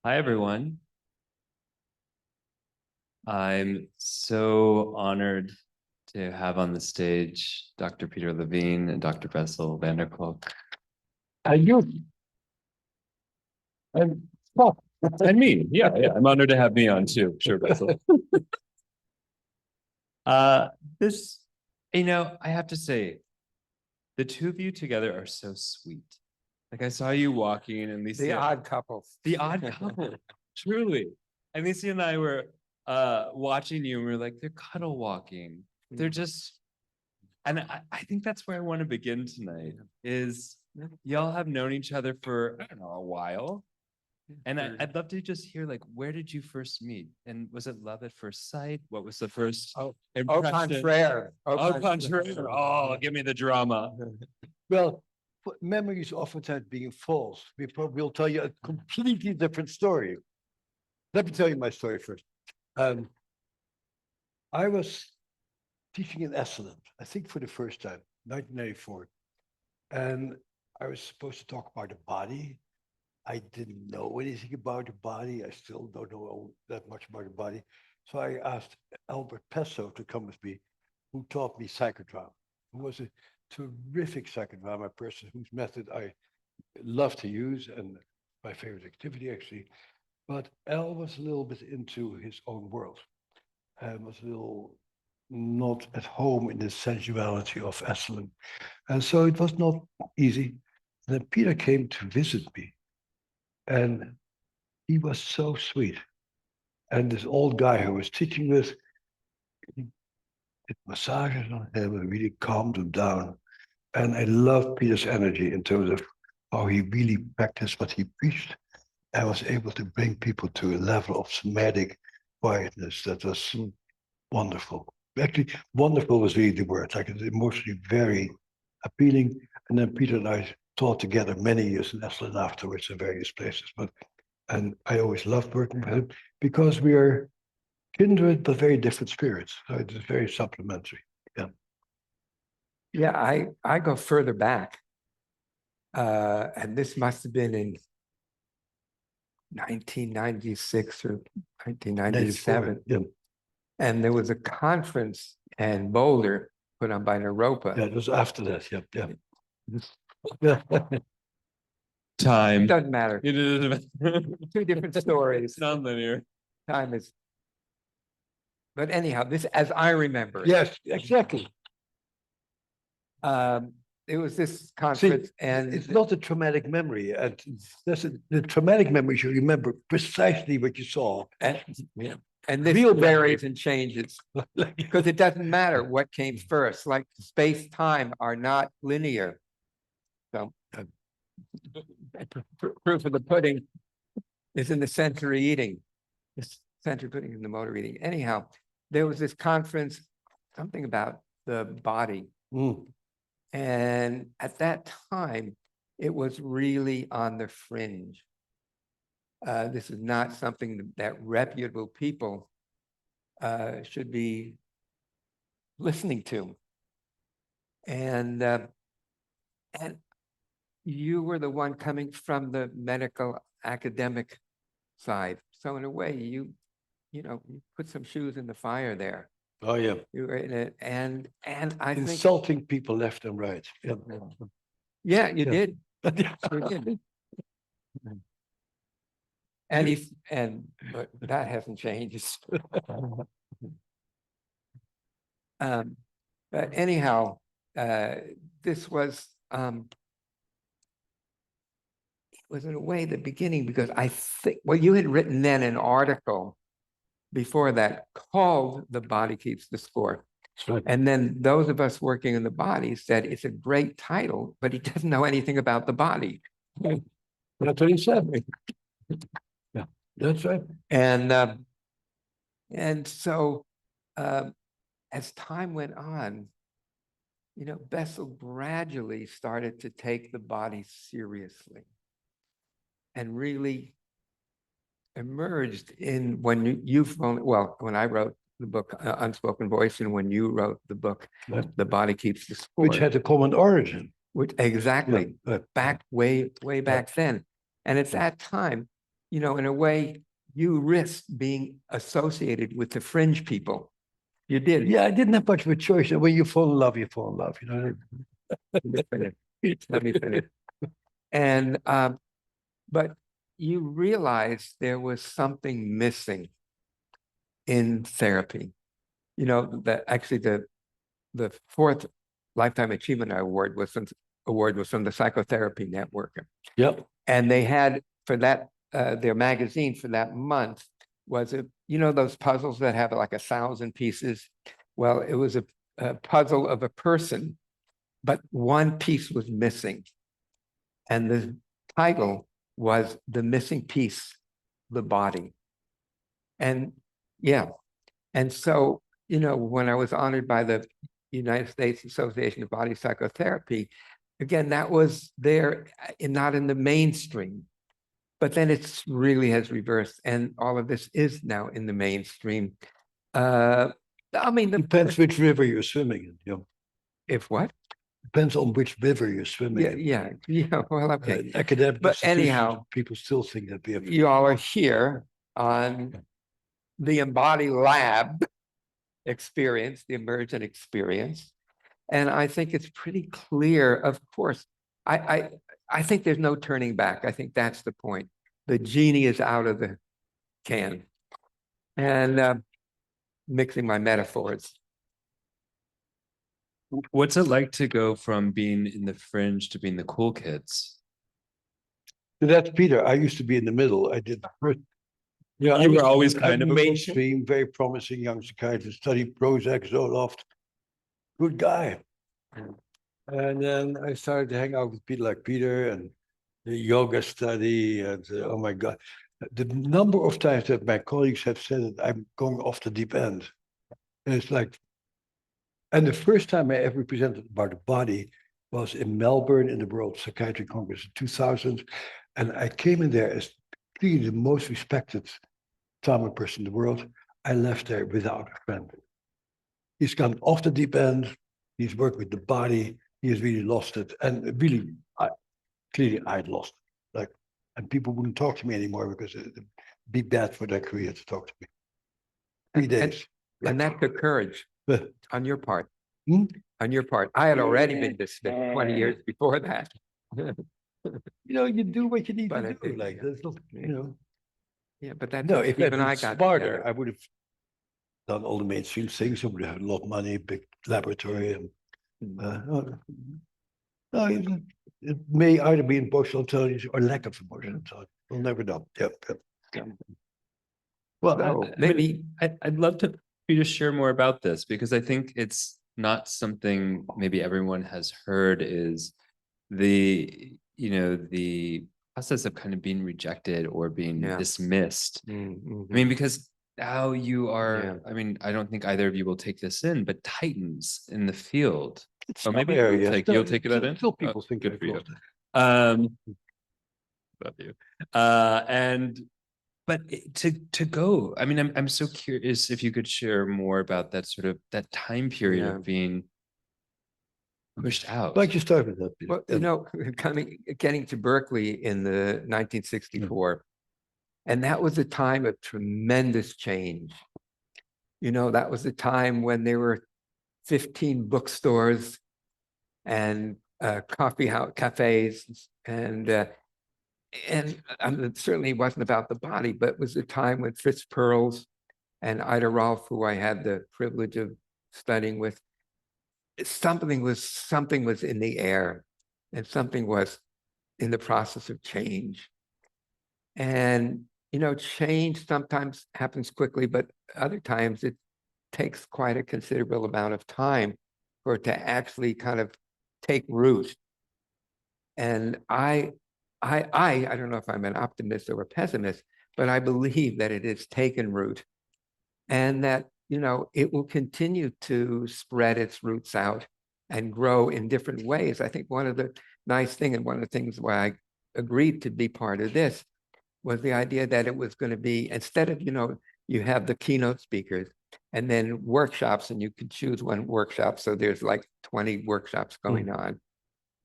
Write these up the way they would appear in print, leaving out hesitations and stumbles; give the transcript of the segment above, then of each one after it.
Hi, everyone. I'm so honored to have on the stage Dr. Peter Levine and Dr. Bessel van der Kolk. And you, and well, And me. Yeah, I'm honored to have me on too. Sure, Bessel. Uh, this, I have to say, the two of you together are so sweet. Like I saw you walking and Lisa. the odd couple. The odd couple, truly. And Lisa and I were watching you and we were like, they're cuddle walking. They're just, and I think that's where I want to begin tonight is y'all have known each other for, I don't know, a while. And I'd love to just hear, like, where did you first meet? And was it love at first sight? What was the first Au impression? contraire. Au contraire. Oh, give me the drama. Well, memories oftentimes being false. We'll tell you a completely different story. Let me tell you my story first. I was teaching in Esalen, I think for the first time, 1994. And I was supposed to talk about the body. I didn't know anything about the body. I still don't know that much about the body. So I asked Albert Pesso to come with me, who taught me psychodrama, who was a terrific psychodrama person whose method I love to use and my favorite activity actually. But Al was a little bit into his own world and was a little not at home in the sensuality of Esalen. And so it was not easy. And then Peter came to visit me and he was so sweet. And this old guy who was teaching with, he did massages on him and really calmed him down. And I love Peter's energy in terms of how he really practiced what he preached and was able to bring people to a level of somatic quietness that was wonderful. Actually, wonderful was really the word. Like it's emotionally very appealing. And then Peter and I taught together many years in Esalen afterwards in various places. And I always loved working with him because we are kindred but very different spirits. So it is very supplementary. Yeah. Yeah, I go further back. And this must have been in 1996 or 1997. Yeah. And there was a conference in Boulder put on by Naropa. Yeah, it was after that. Yep. Yeah. Yeah. Time. Doesn't matter. It is Two different stories. non-linear. Time is. But anyhow, this, as I remember it, Yes, exactly. it was this See, conference, and it's not a traumatic memory. And the traumatic memories you remember precisely what you saw. and, yeah, and this Real varies and changes because it doesn't matter what came first. Like space time are not linear. So proof of the pudding is in the sensory eating. The sensory pudding in the motor eating. Anyhow, there was this conference, something about the body. And at that time, it was really on the fringe. This is not something that reputable people should be listening to. And you were the one coming from the medical academic side. So in a way, you put some shoes in the fire there. Oh yeah. You were in it, and I think Insulting people left and right. Yeah. yeah, you Yeah. did. You did. But that hasn't changed. But anyhow, this was it was in a way the beginning because I think you had written then an article before that called "The Body Keeps the Score." Right. And then those of us working in the body said it's a great title, but he doesn't know anything about the body. That's what he said. Yeah, that's right. And so as time went on, Bessel gradually started to take the body seriously and really emerged in when I wrote the book Unspoken Voice, and when you wrote the book The Body Keeps the Score, Which had a common origin. Which exactly Yeah. back way back then. And it's that time you know, in a way, you risked being associated with the fringe people. You did. Yeah, I didn't have much of a choice. When you fall in love, you fall in love. You know. Let me finish. Let me finish. And but you realized there was something missing in therapy. You know, that actually the fourth Lifetime Achievement Award was from the Psychotherapy Network. Yep. And they had for that their magazine for that month was those puzzles that have like 1,000 pieces. Well, it was a puzzle of a person, but one piece was missing. And the title was The Missing Piece, the Body. And yeah. And so, when I was honored by the United States Association of Body Psychotherapy, again, that was there, not in the mainstream. But then it's really has reversed, and all of this is now in the mainstream. I mean, Depends which river you're swimming in. You know. if what? Depends on which river you're swimming in. Yeah. Well, okay. Academic But institutions, anyhow, people still think that we have. you all are here on the Embody Lab experience, the emergent experience. And I think it's pretty clear, of course, I think there's no turning back. I think that's the point. The genie is out of the can. And mixing my metaphors. What's it like to go from being in the fringe to being the cool kids? That's Peter. I used to be in the middle. I did first. Yeah, You were always kind of a mainstream, very promising young psychiatrist, studied Prozac, Zoloft, good guy. And then I started to hang out with people like Peter and the yoga study. And oh my God, the number of times that my colleagues have said that I'm going off the deep end. And it's like, and the first time I ever presented about the body was in Melbourne in the World Psychiatry Congress in 2000. And I came in there as clearly the most respected trauma person in the world. I left there without a friend. He's gone off the deep end. He's worked with the body. He has really lost it. And really, clearly I'd lost it. Like, and people wouldn't talk to me anymore because it'd be bad for their career to talk to me. 3 days. And that took courage on your part. Hmm? On your part. I had already been dismissed 20 years before that. You do what you need But to I do. did, Like, yeah. there's no, Yeah, but that No, if Steve I'd and been I got smarter, together. I would have done all the mainstream things. I would have had a lot of money, big laboratory, and no, it may either be emotional intelligence or lack of emotional intelligence. We'll never know. Yep. Well, So maybe I'd love to you to share more about this because I think it's not something maybe everyone has heard is the process of kind of being rejected or being dismissed. I mean, because now you are, I mean, I don't think either of you will take this in, but titans in the field. Oh, maybe you'll take it in. Still people think good for you. it. Love you. But to go, I mean, I'm so curious if you could share more about that sort of that time period of being pushed out. Like you started that. Well, getting to Berkeley in the 1964, and that was a time of tremendous change. That was a time when there were 15 bookstores and coffee house cafes, and it certainly wasn't about the body, but it was a time when Fritz Perls and Ida Rolf, who I had the privilege of studying with, something was in the air, and something was in the process of change. And change sometimes happens quickly, but other times it takes quite a considerable amount of time for it to actually kind of take root. And I don't know if I'm an optimist or a pessimist, but I believe that it has taken root and that, it will continue to spread its roots out and grow in different ways. I think one of the nice things and one of the things why I agreed to be part of this was the idea that it was going to be, instead of, you have the keynote speakers and then workshops, and you could choose one workshop. So there's like 20 workshops going on.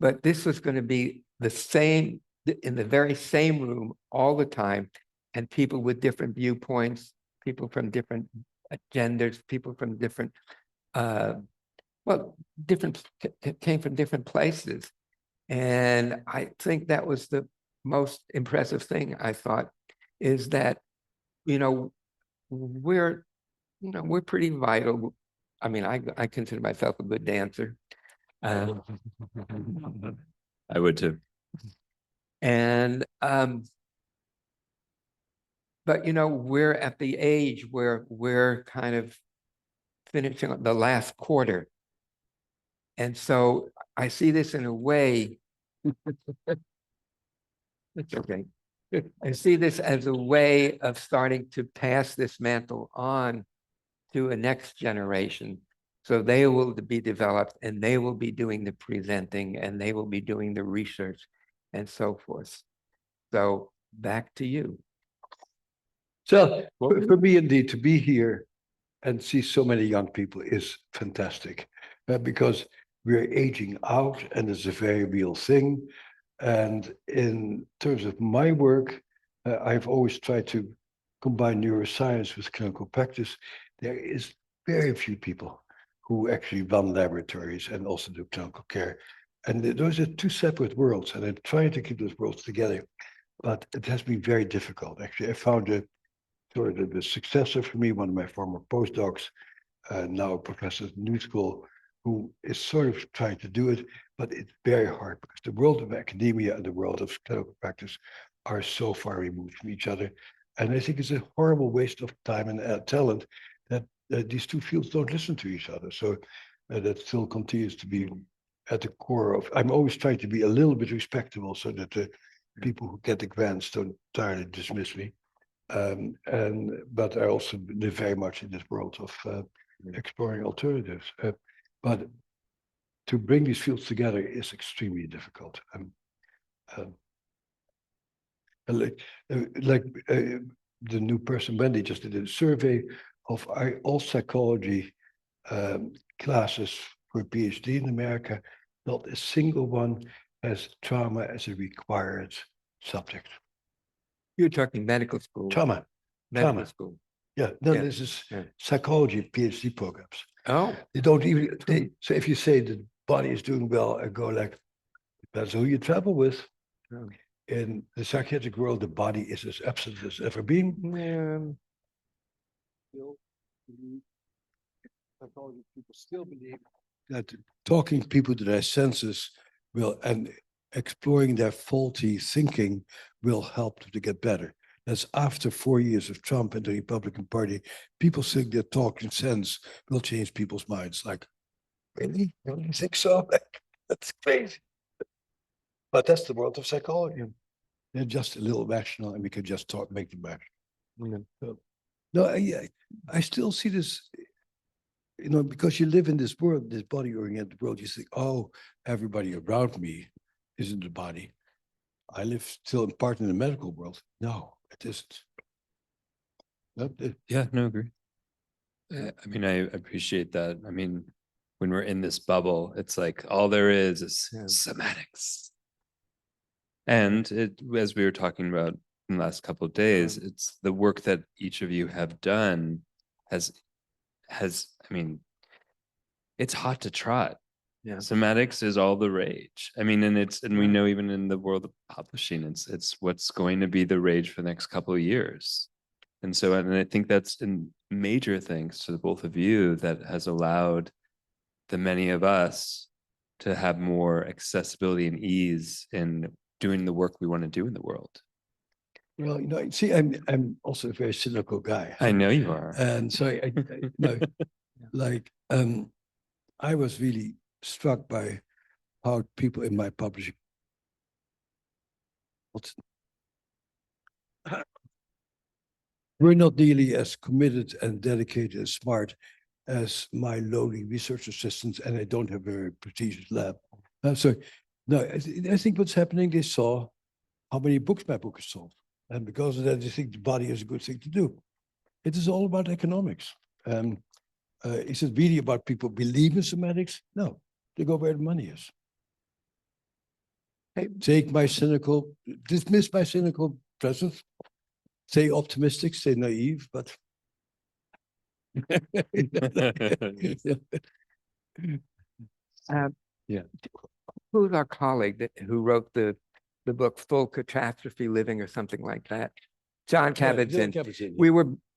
But this was going to be the same, in the very same room all the time, and people with different viewpoints, people from different genders, people from different, well, came from different places. And I think that was the most impressive thing I thought, is that, we're pretty vital. I mean, I consider myself a good dancer. I would too. And but we're at the age where we're kind of finishing the last quarter. And so I see this in a way. It's okay. I see this as a way of starting to pass this mantle on to a next generation. So they will be developed, and they will be doing the presenting, and they will be doing the research and so forth. So back to you. So for me, indeed, to be here and see so many young people is fantastic, because we're aging out, and it's a very real thing. And in terms of my work, I've always tried to combine neuroscience with clinical practice. There is very few people who actually run laboratories and also do clinical care. And those are two separate worlds, and I'm trying to keep those worlds together. But it has been very difficult. Actually, I found sort of the successor for me, one of my former postdocs, now a professor at New School, who is sort of trying to do it, but it's very hard because the world of academia and the world of clinical practice are so far removed from each other. And I think it's a horrible waste of time and talent that these two fields don't listen to each other. So that still continues to be at the core of, I'm always trying to be a little bit respectable so that the people who get the grants don't entirely dismiss me. But I also live very much in this world of exploring alternatives. But to bring these fields together is extremely difficult. Like the new person, Wendy, just did a survey of all psychology classes for a PhD in America. Not a single one has trauma as a required subject. You're talking medical school. Trauma. Medical school. Yeah, no, Yeah, this is yeah. psychology PhD programs. Oh, They don't even, so if you say the body is doing well, I go like, depends who you travel with. oh. In the psychiatric world, the body is as absent as ever been. Psychology people still believe that talking people to their senses will, and exploring their faulty thinking will help them to get better. That's after 4 years of Trump and the Republican Party. People think that talking sense will change people's minds. Like, really? You really think so? That's crazy. But that's the world of psychology. They're just a little rational, and we can just talk, make them rational. So, no, I still see this, because you live in this world, this body-oriented world. You think, oh, everybody around me isn't the body. I live still in part in the medical world. No, it isn't. Yeah, no, agree. I mean, I appreciate that. I mean, when we're in this bubble, it's like all there is somatics. And it, as we were talking about in the last couple of days, it's the work that each of you have done has, I mean, it's hot to trot. Yeah. Somatics is all the rage. I mean, and we know even in the world of publishing, it's what's going to be the rage for the next couple of years. And so, and I think that's in major thanks to the both of you that has allowed the many of us to have more accessibility and ease in doing the work we want to do in the world. Well, see, I'm also a very cynical guy. I know you are. And so I was really struck by how people in my publishing were not nearly as committed and dedicated and smart as my lowly research assistants, and I don't have a very prestigious lab. So, no, I think what's happening, they saw how many books my book has sold. And because of that, they think the body is a good thing to do. It is all about economics. Is it really about people believe in somatics? No, they go where the money is. Hey, dismiss my cynical presence. Stay optimistic, stay naive, but Yeah. Who's our colleague who wrote the book Full Catastrophe Living or something like that? John Kabat-Zinn.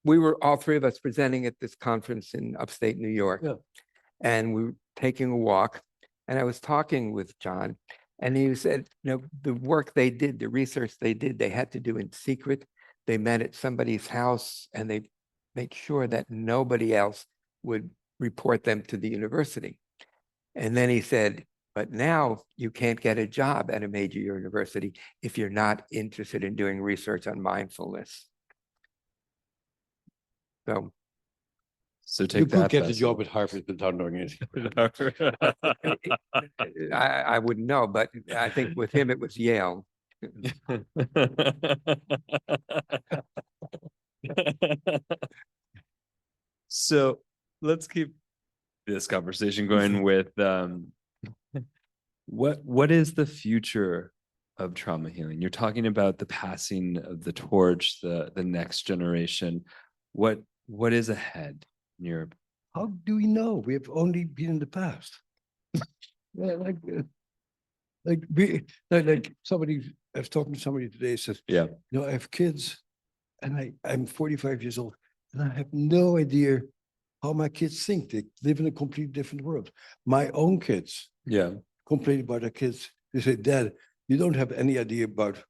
We were all three of us presenting at this conference in upstate New York. Yeah. And we were taking a walk, and I was talking with John, and he said, the work they did, the research they did, they had to do in secret. They met at somebody's house, and they made sure that nobody else would report them to the university. And then he said, but now you can't get a job at a major university if you're not interested in doing research on mindfulness. So you take could that. get a job at Harvard without knowing anything. I wouldn't know, but I think with him it was Yale. So let's keep this conversation going with what is the future of trauma healing? You're talking about the passing of the torch, the next generation. What is ahead in your? How do we know? We have only been in the past. Yeah, like somebody, I was talking to somebody today, says, Yeah. I have kids and I'm 45 years old and I have no idea how my kids think. They live in a completely different world. My own kids complain about their kids. They say, Dad, you don't have any idea about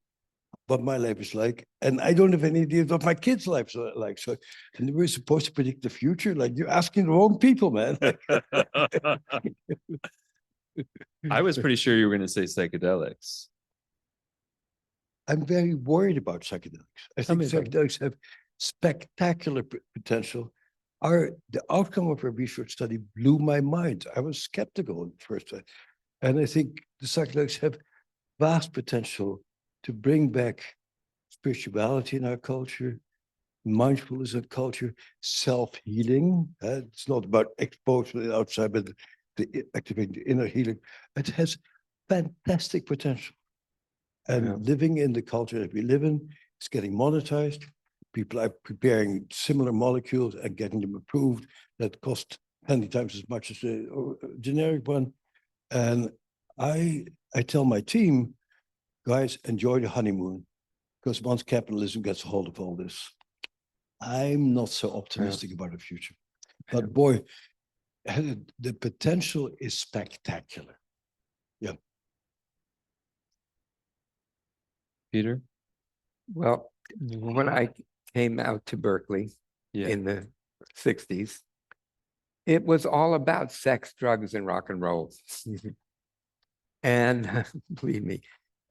what my life is like. And I don't have any idea what my kids' lives are like. So, and we're supposed to predict the future. Like, you're asking the wrong people, man. I was pretty sure you were going to say psychedelics. I'm very worried about psychedelics. I think psychedelics have spectacular potential. The outcome of our research study blew my mind. I was skeptical at first. And I think the psychedelics have vast potential to bring back spirituality in our culture, mindfulness in culture, self-healing. It's not about exposure outside, but activating the inner healing. It has fantastic potential. And living in the culture that we live in, it's getting monetized. People are preparing similar molecules and getting them approved that cost 20 times as much as a generic one. And I tell my team, guys, enjoy the honeymoon, because once capitalism gets a hold of all this, I'm not so optimistic about the future. But boy, the potential is spectacular. Yeah. Peter? Well, when I came out to Berkeley in the 60s, it was all about sex, drugs, and rock and roll. And believe me,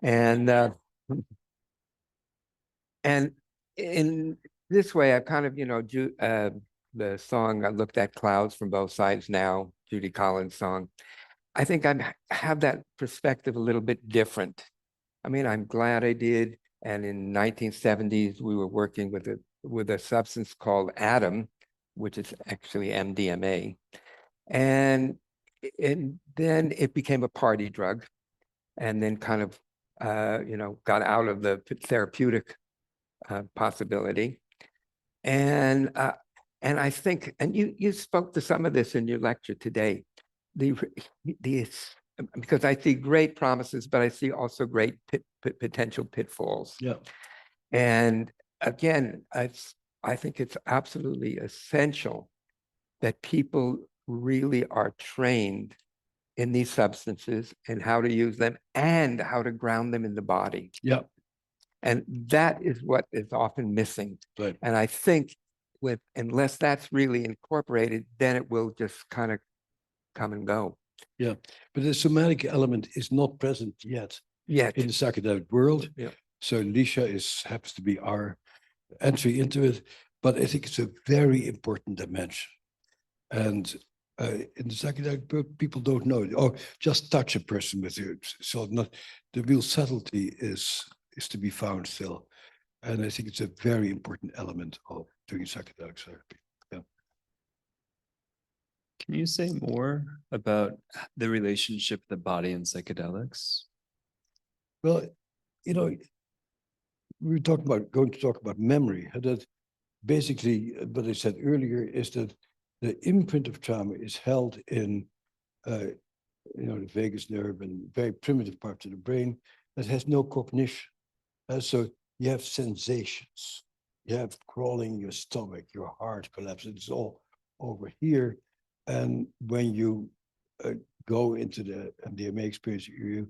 and in this way, I kind of, the song I Looked at Clouds from Both Sides Now, Judy Collins' song, I think I have that perspective a little bit different. I mean, I'm glad I did. And in 1970s, we were working with a substance called Atom, which is actually MDMA. And then it became a party drug, and then kind of, got out of the therapeutic possibility. And I think, and you spoke to some of this in your lecture today, because I see great promises, but I see also great potential pitfalls. Yeah. And again, I think it's absolutely essential that people really are trained in these substances and how to use them and how to ground them in the body. Yeah. And that is what is often missing. Right. And I think unless that's really incorporated, then it will just kind of come and go. Yeah, but the somatic element is not present yet in the psychedelic world. Yeah. So Lisha happens to be our entry into it, but I think it's a very important dimension. And in the psychedelic world, people don't know it. Or just touch a person with you. So not the real subtlety is to be found still. And I think it's a very important element of doing psychedelic therapy. Yeah. Can you say more about the relationship of the body and psychedelics? Well, we were going to talk about memory. That basically, what I said earlier is that the imprint of trauma is held in, the vagus nerve and very primitive parts of the brain that has no cognition. So you have sensations. You have crawling in your stomach, your heart collapses. It's all over here. And when you go into the MDMA experience, you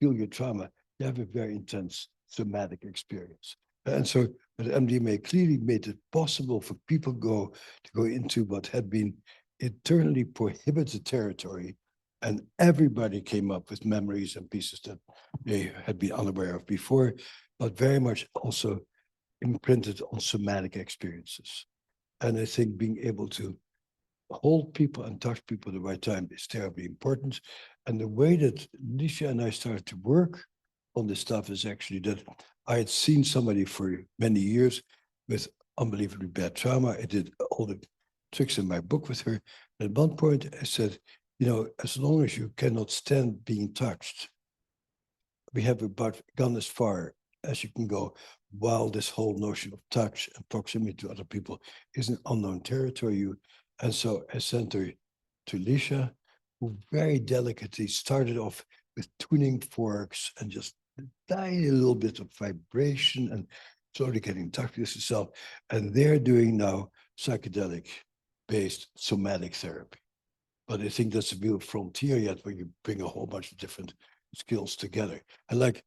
feel your trauma, you have a very intense somatic experience. And so the MDMA clearly made it possible for people to go into what had been eternally prohibited territory. And everybody came up with memories and pieces that they had been unaware of before, but very much also imprinted on somatic experiences. And I think being able to hold people and touch people at the right time is terribly important. And the way that Nisha and I started to work on this stuff is actually that I had seen somebody for many years with unbelievably bad trauma. I did all the tricks in my book with her. At one point, I said, as long as you cannot stand being touched, we have about gone as far as you can go, while this whole notion of touch and proximity to other people is an unknown territory. And so I sent her to Lisha, who very delicately started off with tuning forks and just a tiny little bit of vibration and slowly getting in touch with herself. And they're doing now psychedelic-based somatic therapy. But I think that's a real frontier yet where you bring a whole bunch of different skills together. And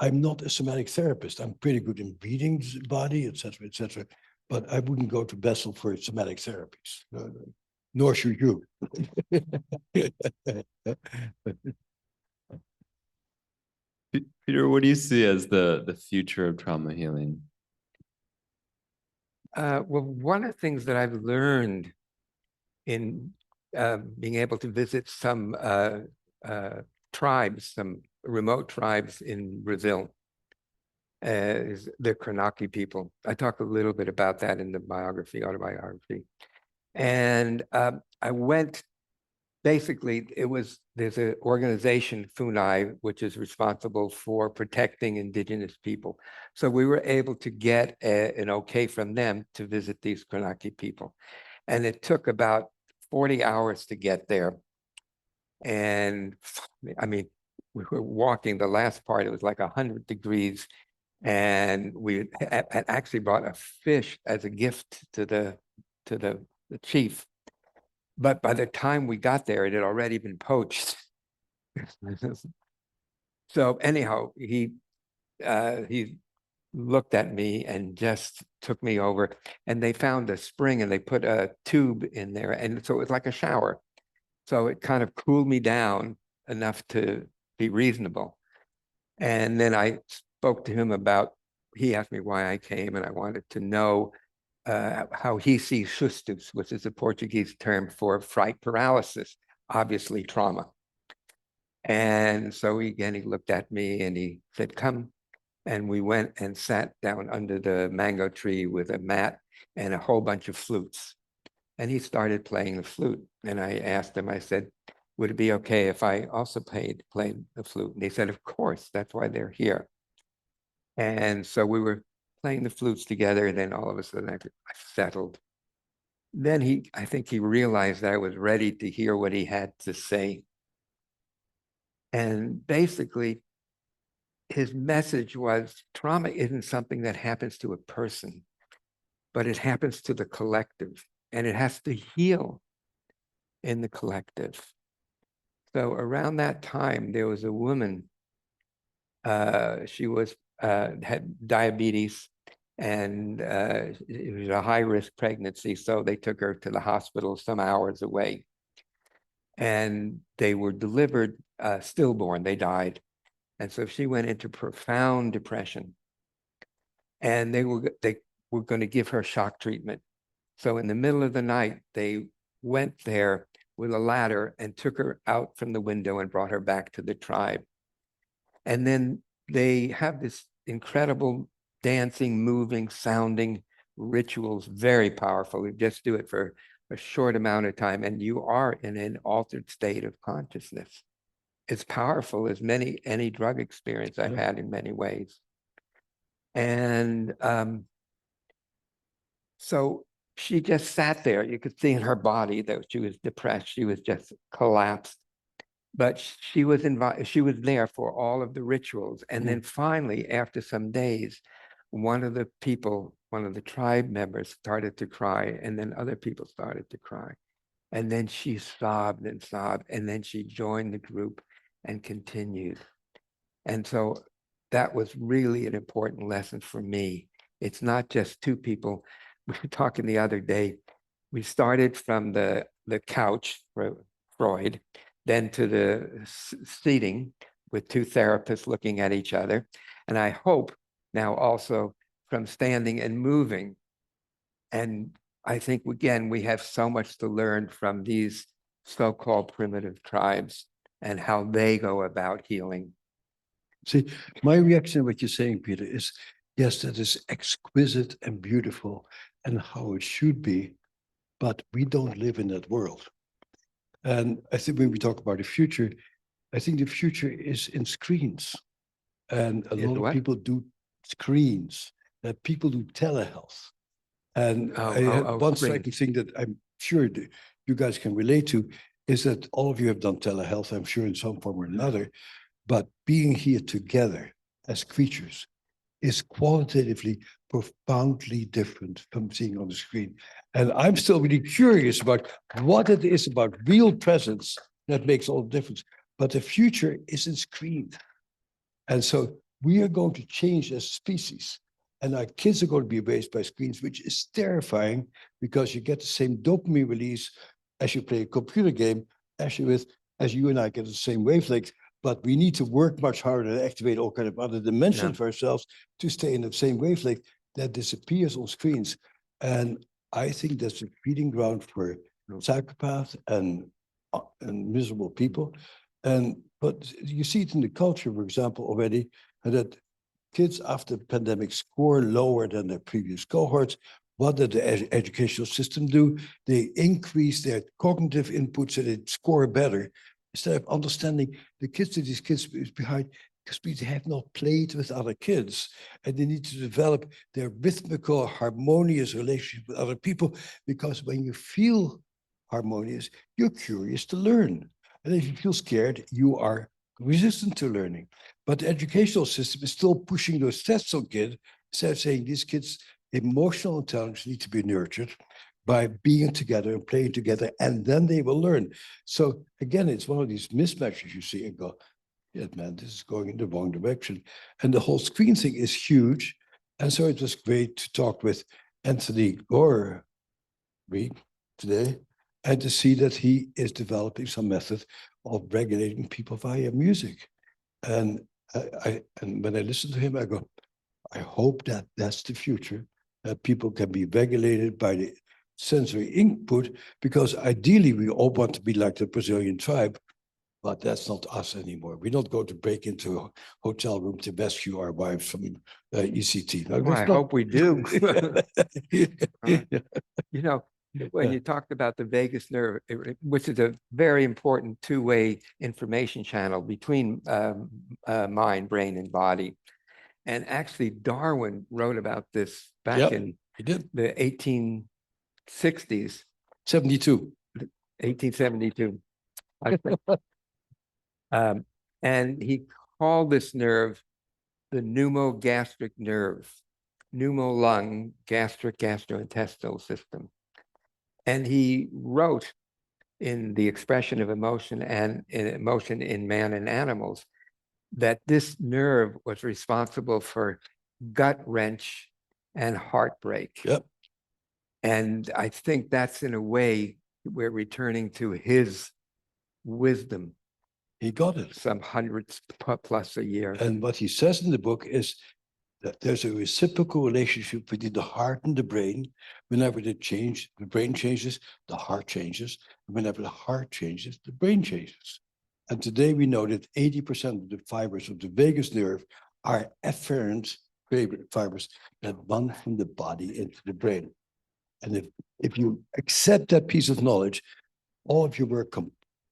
I'm not a somatic therapist. I'm pretty good in reading the body, et cetera, but I wouldn't go to Bessel for somatic therapies. Nor should you. Peter, what do you see as the future of trauma healing? Well, one of the things that I've learned in being able to visit some tribes, some remote tribes in Brazil, is the Kranaki people. I talk a little bit about that in the autobiography. And I went, basically, there's an organization, FUNAI, which is responsible for protecting indigenous people. So we were able to get an okay from them to visit these Kranaki people. And it took about 40 hours to get there. And I mean, we were walking the last part, it was like 100 degrees. And we had actually brought a fish as a gift to the chief. But by the time we got there, it had already been poached. So anyhow, he looked at me and just took me over, and they found a spring and they put a tube in there. And so it was like a shower. So it kind of cooled me down enough to be reasonable. And then I spoke to him he asked me why I came, and I wanted to know how he sees sustos, which is a Portuguese term for fright paralysis, obviously trauma. And so he looked at me and he said, come. And we went and sat down under the mango tree with a mat and a whole bunch of flutes. And he started playing the flute. And I asked him, I said, would it be okay if I also played the flute? And he said, of course, that's why they're here. And so we were playing the flutes together. And then all of a sudden I settled. Then I think he realized that I was ready to hear what he had to say. And basically, his message was trauma isn't something that happens to a person, but it happens to the collective, and it has to heal in the collective. So around that time, there was a woman, she had diabetes, and it was a high-risk pregnancy, so they took her to the hospital some hours away. And they were delivered stillborn, they died. And so she went into profound depression. And they were going to give her shock treatment. So in the middle of the night, they went there with a ladder and took her out from the window and brought her back to the tribe. And then they have this incredible dancing, moving, sounding rituals, very powerful. You just do it for a short amount of time and you are in an altered state of consciousness. It's powerful as any drug experience I've had in many ways. And so she just sat there. You could see in her body that she was depressed. She was just collapsed. But she was there for all of the rituals. And then finally, after some days, one of the tribe members started to cry, and then other people started to cry. And then she sobbed and sobbed, and then she joined the group and continued. And so that was really an important lesson for me. It's not just two people. We were talking the other day. We started from the couch for Freud, then to the seating with two therapists looking at each other. And I hope now also from standing and moving. And I think, again, we have so much to learn from these so-called primitive tribes and how they go about healing. See, my reaction to what you're saying, Peter, is yes, that is exquisite and beautiful and how it should be, but we don't live in that world. And I think when we talk about the future, I think the future is in screens. And a lot of people do screens, that people do telehealth. And I had one striking thing that I'm sure you guys can relate to is that all of you have done telehealth, I'm sure in some form or another, but being here together as creatures is qualitatively profoundly different from seeing on the screen. And I'm still really curious about what it is about real presence that makes all the difference. But the future isn't screened. And so we are going to change as a species. And our kids are going to be raised by screens, which is terrifying because you get the same dopamine release as you play a computer game, as you and I get the same wavelength. But we need to work much harder to activate all kind of other dimensions for ourselves to stay in the same wavelength that disappears on screens. And I think that's a feeding ground for psychopaths and miserable people. But you see it in the culture, for example, already, that kids after the pandemic score lower than their previous cohorts. What did the educational system do? They increase their cognitive input so they score better. Instead of understanding the kids that these kids is behind, because they have not played with other kids and they need to develop their rhythmical, harmonious relationship with other people. Because when you feel harmonious, you're curious to learn. And if you feel scared, you are resistant to learning. But the educational system is still pushing those tests on kids, instead of saying these kids' emotional intelligence need to be nurtured by being together and playing together, and then they will learn. So again, it's one of these mismatches you see and go, yeah, man, this is going in the wrong direction. And the whole screen thing is huge. And so it was great to talk with Anthony Gore today and to see that he is developing some method of regulating people via music. And and when I listen to him, I go, I hope that that's the future, that people can be regulated by the sensory input, because ideally we all want to be like the Brazilian tribe, but that's not us anymore. We're not going to break into a hotel room to rescue our wives from ECT. Well, I hope we do. You know, when you talked about the vagus nerve, which is a very important two-way information channel between mind, brain, and body. And actually, Darwin wrote about this back in the 1860s. 1872. And he called this nerve the pneumogastric nerve, pneumolung, gastric, gastrointestinal system. And he wrote in The Expression of Emotion and Emotion in Man and Animals that this nerve was responsible for gut wrench and heartbreak. Yep. And I think that's, in a way, we're returning to his wisdom. He got it. Some hundreds plus a year. And what he says in the book is that there's a reciprocal relationship between the heart and the brain. Whenever the brain changes, the heart changes. And whenever the heart changes, the brain changes. And today we know that 80% of the fibers of the vagus nerve are afferent fibers that run from the body into the brain. And if you accept that piece of knowledge, all of your work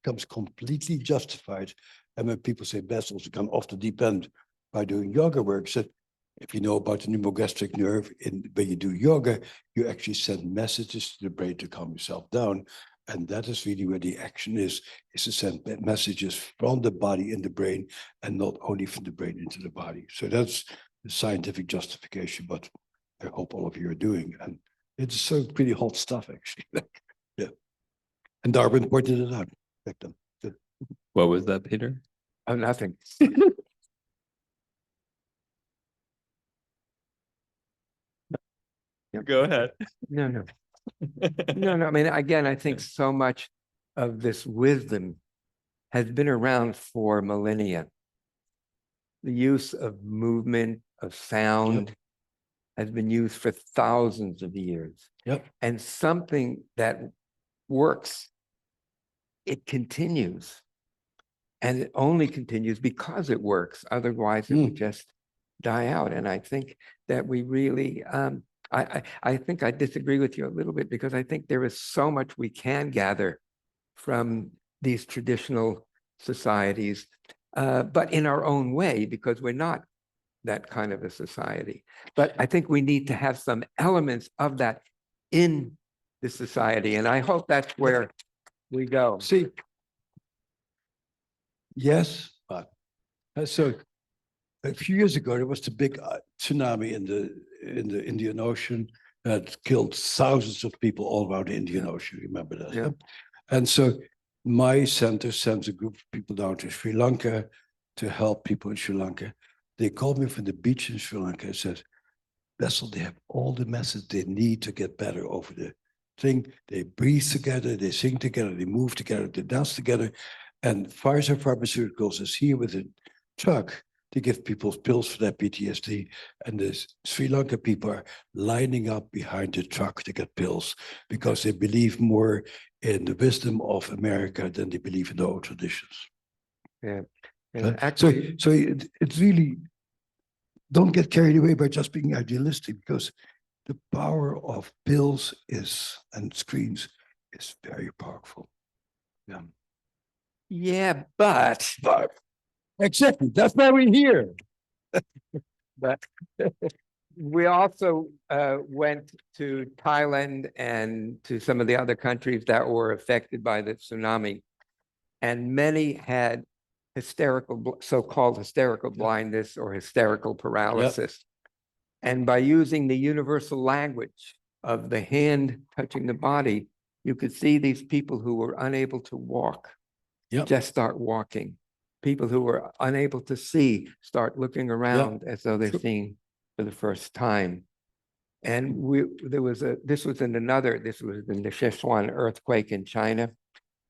becomes completely justified. And when people say Bessel can off the deep end by doing yoga work, said, If you know about the pneumogastric nerve, when you do yoga, you actually send messages to the brain to calm yourself down. And that is really where the action is to send messages from the body in the brain and not only from the brain into the body. So that's the scientific justification, but I hope all of you are doing. And it's so pretty hot stuff, actually. Yeah. And Darwin pointed it out back then. What was that, Peter? Oh, nothing. Go ahead. No, no. No, no, I mean, again, I think so much of this wisdom has been around for millennia. The use of movement, of sound has been used for thousands of years. Yep. And something that works, it continues. And it only continues because it works. Otherwise, it would just die out. And I think that we really, I think I disagree with you a little bit because I think there is so much we can gather from these traditional societies, but in our own way, because we're not that kind of a society. But I think we need to have some elements of that in the society. And I hope that's where we go. See, yes, but so a few years ago there was the big tsunami in the Indian Ocean that killed thousands of people all around the Indian Ocean. Remember that? Yeah. And so my center sends a group of people down to Sri Lanka to help people in Sri Lanka. They called me from the beach in Sri Lanka and said, Bessel, they have all the methods they need to get better over the thing. They breathe together, they sing together, they move together, they dance together. And Pfizer Pharmaceuticals is here with a truck to give people pills for their PTSD. And the Sri Lanka people are lining up behind the truck to get pills because they believe more in the wisdom of America than they believe in the old traditions. Yeah. And actually, So it's really, don't get carried away by just being idealistic because the power of pills and screens is very powerful. Yeah. yeah, but Exactly. That's why we're here. but we also went to Thailand and to some of the other countries that were affected by the tsunami. And many had so-called hysterical blindness or hysterical paralysis. And by using the universal language of the hand touching the body, you could see these people who were unable to walk just start walking. People who were unable to see start looking around as though they're seeing for the first time. And this was in the Sichuan earthquake in China.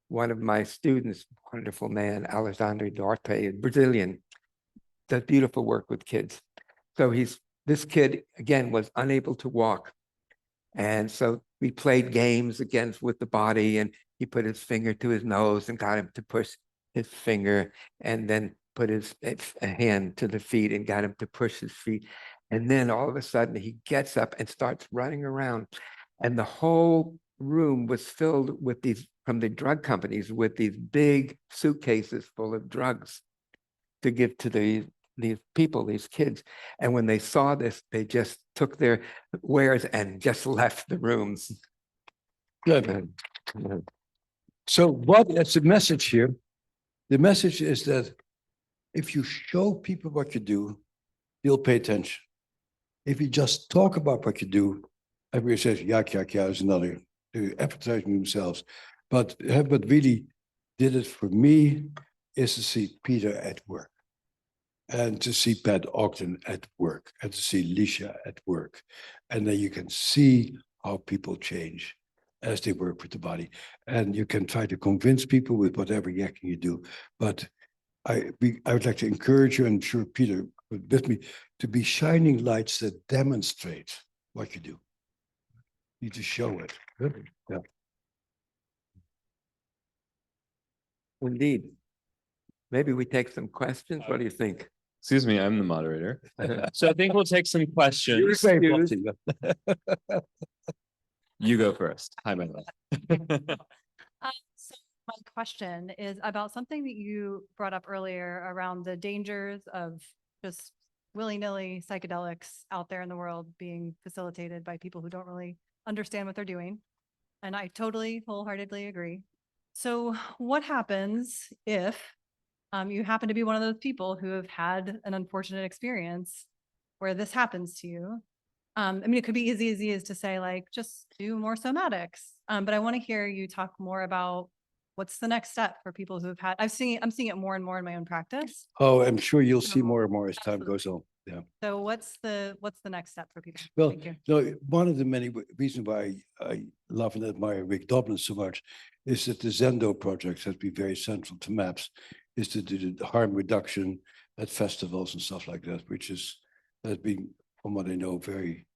One of my students, wonderful man, Alexandre Duarte, Brazilian, does beautiful work with kids. So this kid, again, was unable to walk. And so we played games with the body, and he put his finger to his nose and got him to push his finger, and then put his hand to the feet and got him to push his feet. And then all of a sudden he gets up and starts running around. And the whole room was filled with these, from the drug companies, with these big suitcases full of drugs to give to these people, these kids. And when they saw this, they just took their wares and just left the rooms. Good. So that's the message here? The message is that if you show people what you do, they'll pay attention. If you just talk about what you do, everybody says, yak, is another, they're advertising themselves. But what really did it for me is to see Peter at work, and to see Pat Ogden at work, and to see Lisha at work. And then you can see how people change as they work with the body. And you can try to convince people with whatever yakking you do. But I would like to encourage you, and I'm sure Peter would with me, to be shining lights that demonstrate what you do. You need to show it. Yeah. Indeed. Maybe we take some questions. What do you think? Excuse me, I'm the moderator. So I think we'll take some questions. Excuse. You go first. Hi, my love. So my question is about something that you brought up earlier around the dangers of just willy-nilly psychedelics out there in the world being facilitated by people who don't really understand what they're doing. And I totally wholeheartedly agree. So what happens if you happen to be one of those people who have had an unfortunate experience where this happens to you? I mean, it could be as easy as to say, like, just do more somatics. But I want to hear you talk more about what's the next step for people who have had, I'm seeing it more and more in my own practice. Oh, I'm sure you'll see So, more and more as time absolutely. goes on. Yeah. So what's the next step for people? Well, Thank you. no, one of the many reasons why I love and admire Rick Doblin so much is that the Zendo project has been very central to MAPS, is to do the harm reduction at festivals and stuff like that, which has been, from what I know, very,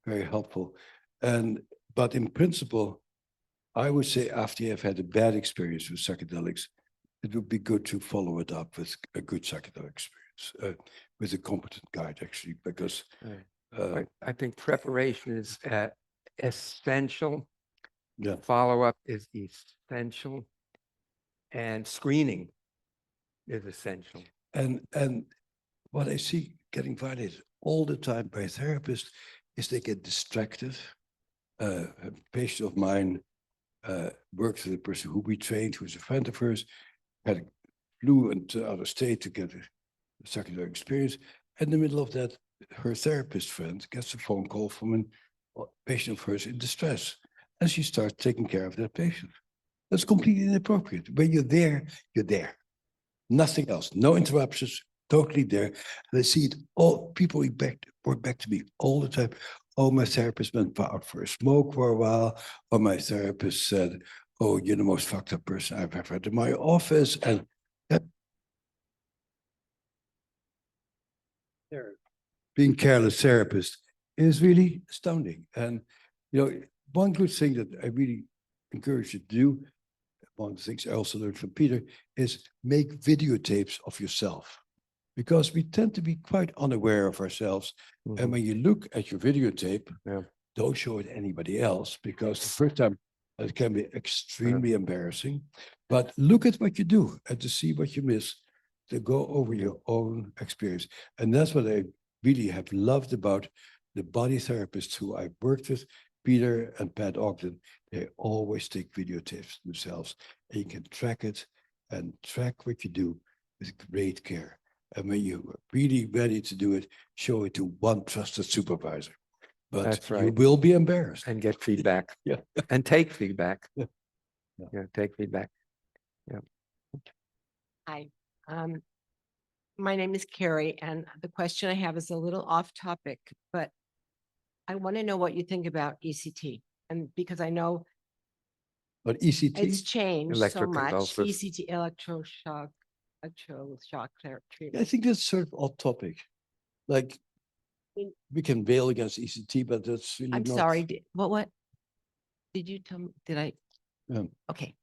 very helpful. But in principle, I would say after you have had a bad experience with psychedelics, it would be good to follow it up with a good psychedelic experience, with a competent guide, actually, because I think preparation is essential. yeah. Follow-up is essential. And screening is essential. And what I see getting violated all the time by therapists is they get distracted. A patient of mine worked with a person who we trained, who's a friend of hers, flew into outer state to get a psychedelic experience. In the middle of that, her therapist friend gets a phone call from a patient of hers in distress, and she starts taking care of that patient. That's completely inappropriate. When you're there, you're there. Nothing else. No interruptions. Totally there. And I see it all. People report back to me all the time. Oh, my therapist went out for a smoke for a while. Or my therapist said, "Oh, you're the most fucked up person I've ever had in my office." And that being careless therapist is really astounding. And one good thing that I really encourage you to do, one of the things I also learned from Peter, is make videotapes of yourself, because we tend to be quite unaware of ourselves. And when you look at your videotape, don't show it to anybody else, because the first time it can be extremely embarrassing. But look at what you do and to see what you miss, to go over your own experience. And that's what I really have loved about the body therapists who I've worked with, Peter and Pat Ogden. They always take videotapes themselves, and you can track it and track what you do with great care. And when you're really ready to do it, show it to one trusted supervisor. But That's you right. will be embarrassed. And get feedback. Yeah. And take feedback. Yeah. Take feedback. Hi, my name is Carrie, and the question I have is a little off topic, but I want to know what you think about ECT. And because I know But ECT, it's changed so much, Electroconvulsive. ECT, electroshock treatment. I think that's sort of off topic. Like, we can bail against ECT, but that's really I'm not. sorry, what? Did you tell me, did I? Yeah. Okay,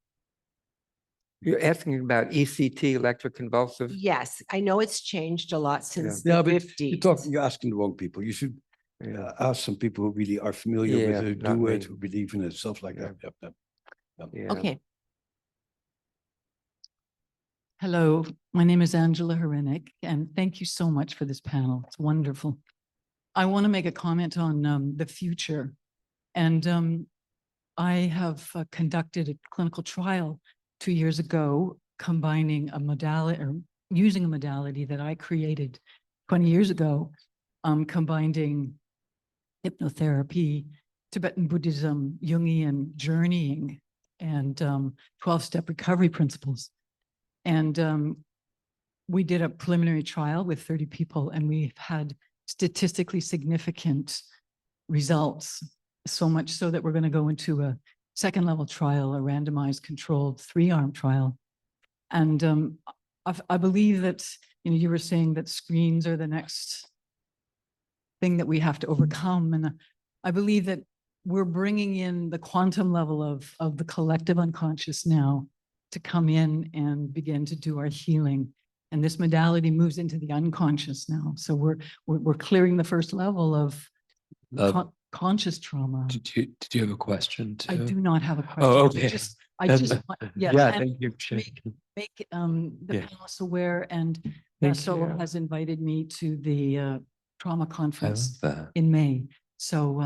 You're asking about ECT, electroconvulsive? yes, I know it's changed a lot since Yeah, the but fifties. you're asking the wrong people. You should Yeah. ask some people who really are familiar with Yeah, it, not do me. it, who believe in it, stuff like Yeah. that. Yep. Yeah. Okay, Hello, my name is Angela Hrenek, and thank you so much for this panel. It's wonderful. I want to make a comment on the future. And I have conducted a clinical trial 2 years ago, combining a modality or using a modality that I created 20 years ago, combining hypnotherapy, Tibetan Buddhism, Jungian journeying, and 12-step recovery principles. And we did a preliminary trial with 30 people, and we've had statistically significant results, so much so that we're going to go into a second level trial, a randomized controlled 3-arm trial. And I believe that, you were saying that screens are the next thing that we have to overcome. And I believe that we're bringing in the quantum level of the collective unconscious now to come in and begin to do our healing. And this modality moves into the unconscious now. So we're clearing the first level of conscious trauma. Did you have a question too? I do not have a question. Oh, okay. I just want, yes, Yeah, and thank you. make the Yeah. panelists aware. And Thank Bessel you. has invited me to the trauma I love conference that. in May. So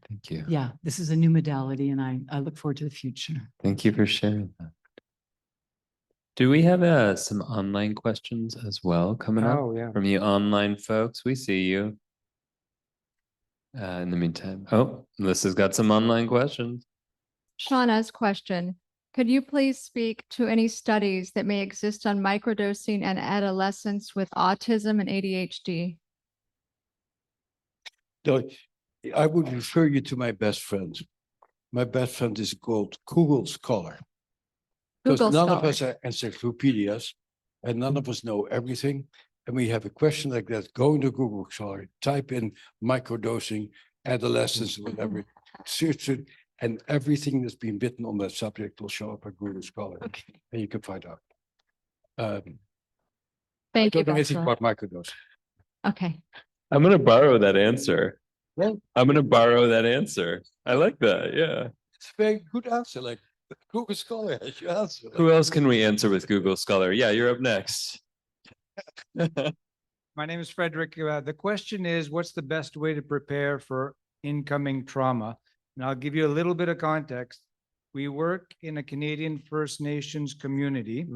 Thank you. yeah, this is a new modality and I look forward to the future. Thank you for sharing that. Do we have some online questions as well coming up Oh, yeah. from you online folks? We see you. In the meantime, oh, Melissa's got some online questions. Shauna's question, could you please speak to any studies that may exist on microdosing and adolescents with autism and ADHD? No, I would refer you to my best friend. My best friend is called Google Scholar. Because Google none of Scholar. us are encyclopedias and none of us know everything. And we have a question like that, go into Google Scholar, type in microdosing, adolescence, whatever, search it, and everything that's been written on that subject will show up at Google Scholar. Okay. And you can find out. I Thank you, don't know anything Bessel. about microdosing. Okay. I'm gonna borrow that answer. Well, I'm gonna borrow that answer. I like that. Yeah. it's a very good answer. Like Google Scholar has your answer. Who else can we answer with Google Scholar? Yeah, you're up next. My name is Frederick. The question is, what's the best way to prepare for incoming trauma? And I'll give you a little bit of context. We work in a Canadian First Nations community.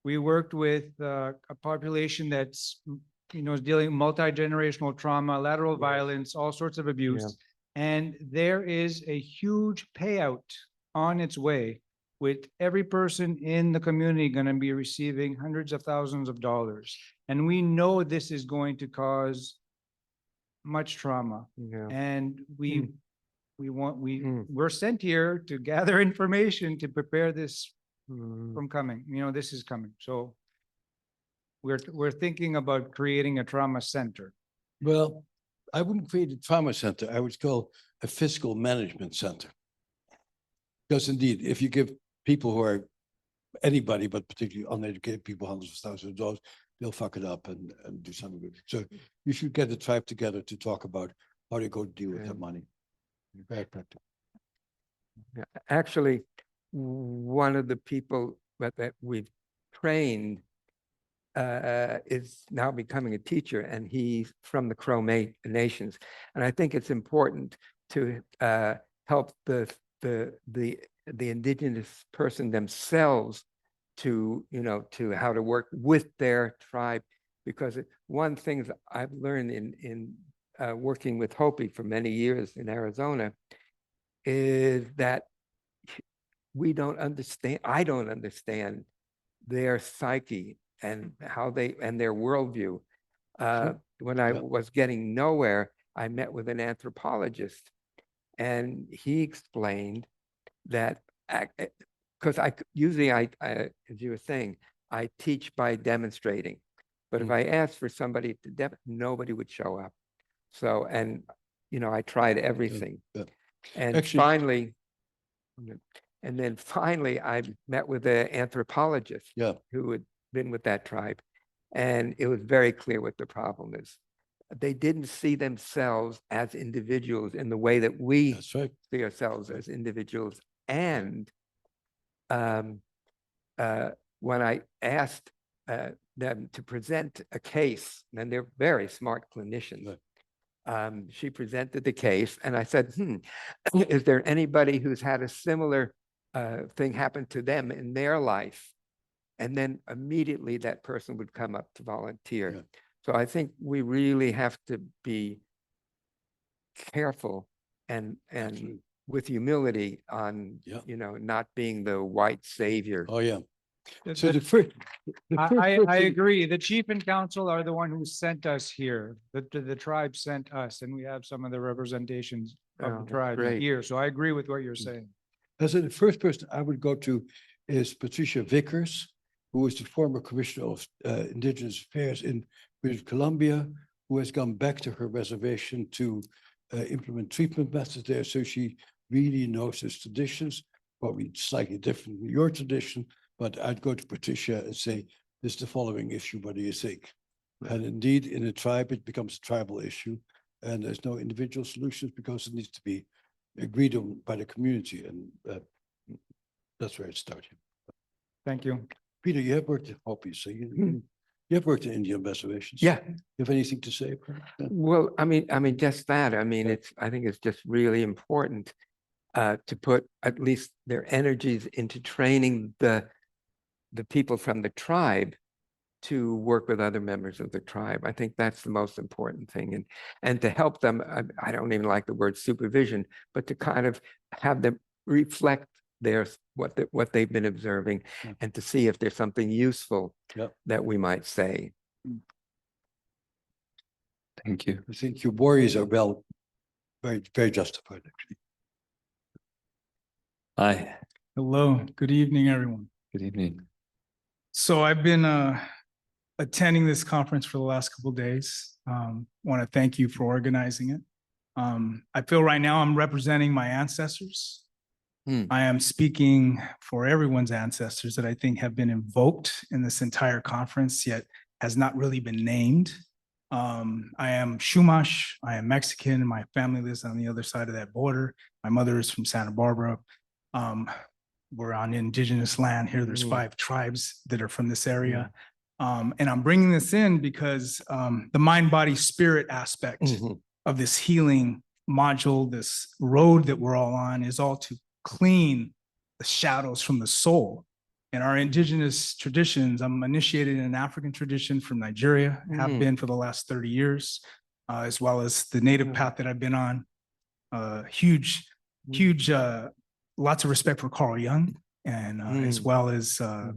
We worked with a population that's, is dealing with multi-generational trauma, lateral violence, all sorts of abuse. And there is a huge payout on its way, with every person in the community going to be receiving hundreds of thousands of dollars. And we know this is going to cause much trauma. Yeah. And we're sent here to gather information to prepare this from coming. This is coming. So we're thinking about creating a trauma center. Well, I wouldn't create a trauma center. I would call a fiscal management center. Because indeed, if you give people who are anybody, but particularly uneducated people, hundreds of thousands of dollars, they'll fuck it up and do something with it. So you should get the tribe together to talk about how they go deal with their money. Very practical. Yeah, actually, one of the people that we've trained is now becoming a teacher, and he's from the Crow Nations. And I think it's important to help the indigenous person themselves to how to work with their tribe, because one thing that I've learned in working with Hopi for many years in Arizona is that I don't understand their psyche and how and their worldview. When I was getting nowhere, I met with an anthropologist, and he explained that because usually I, as you were saying, I teach by demonstrating, but if I asked for somebody to nobody would show up. So, and I tried everything, and Actually, finally, I met with an anthropologist who had been with that tribe, and it was very clear what the problem is. They didn't see themselves as individuals in the way that we see ourselves as individuals. And when I asked them to present a case, and they're very smart clinicians, she presented the case, and I said, is there anybody who's had a similar thing happen to them in their life? And then immediately that person would come up to volunteer. So I think we really have to be careful and with humility on, not being the white savior. Oh, yeah. So I agree. The chief and council are the one who sent us here. The tribe sent us, and we have some of the representations of the tribe here. So I agree with what you're saying. As the first person I would go to is Patricia Vickers, who is the former commissioner of Indigenous Affairs in British Columbia, who has gone back to her reservation to implement treatment methods there. So she really knows his traditions, probably slightly different from your tradition, but I'd go to Patricia and say, this is the following issue, what do you think? And indeed, in a tribe, it becomes a tribal issue, and there's no individual solutions because it needs to be agreed on by the community, and that's where it started. Thank you. Peter, you have worked at Hopi, so you You have worked in Indian reservations. Yeah. You have anything to say? Bert? Yeah. Well, I mean, just that. I mean, I think it's just really important to put at least their energies into training the people from the tribe to work with other members of the tribe. I think that's the most important thing. And to help them, I don't even like the word supervision, but to kind of have them reflect what they've been observing Yeah. and to see if there's something useful Yep. that we might say. Thank you. I think your worries are very, very justified, actually. Hi, Hello, good evening, everyone. good evening. So I've been attending this conference for the last couple of days. Want to thank you for organizing it. I feel right now I'm representing my ancestors. I am speaking for everyone's ancestors that I think have been invoked in this entire conference, yet has not really been named. I am Chumash, I am Mexican, and my family lives on the other side of that border. My mother is from Santa Barbara. We're on indigenous land here. There's 5 tribes that are from this area. And I'm bringing this in because the mind, body, spirit aspect of this healing module, this road that we're all on, is all to clean the shadows from the soul. In our indigenous traditions, I'm initiated in an African tradition from Nigeria, have been for the last 30 years, as well as the native path that I've been on. Huge, lots of respect for Carl Jung, and as well as the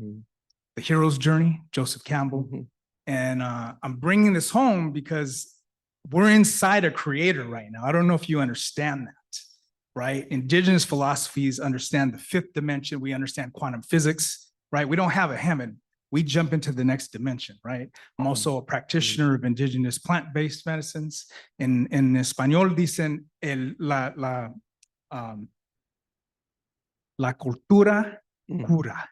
hero's journey, Joseph Campbell. And I'm bringing this home because we're inside a creator right now. I don't know if you understand that, right? Indigenous philosophies understand the 5th dimension. We understand quantum physics, right? We don't have a Hammond. We jump into the next dimension, right? I'm also a practitioner of indigenous plant-based medicines. In español dicen la cultura cura,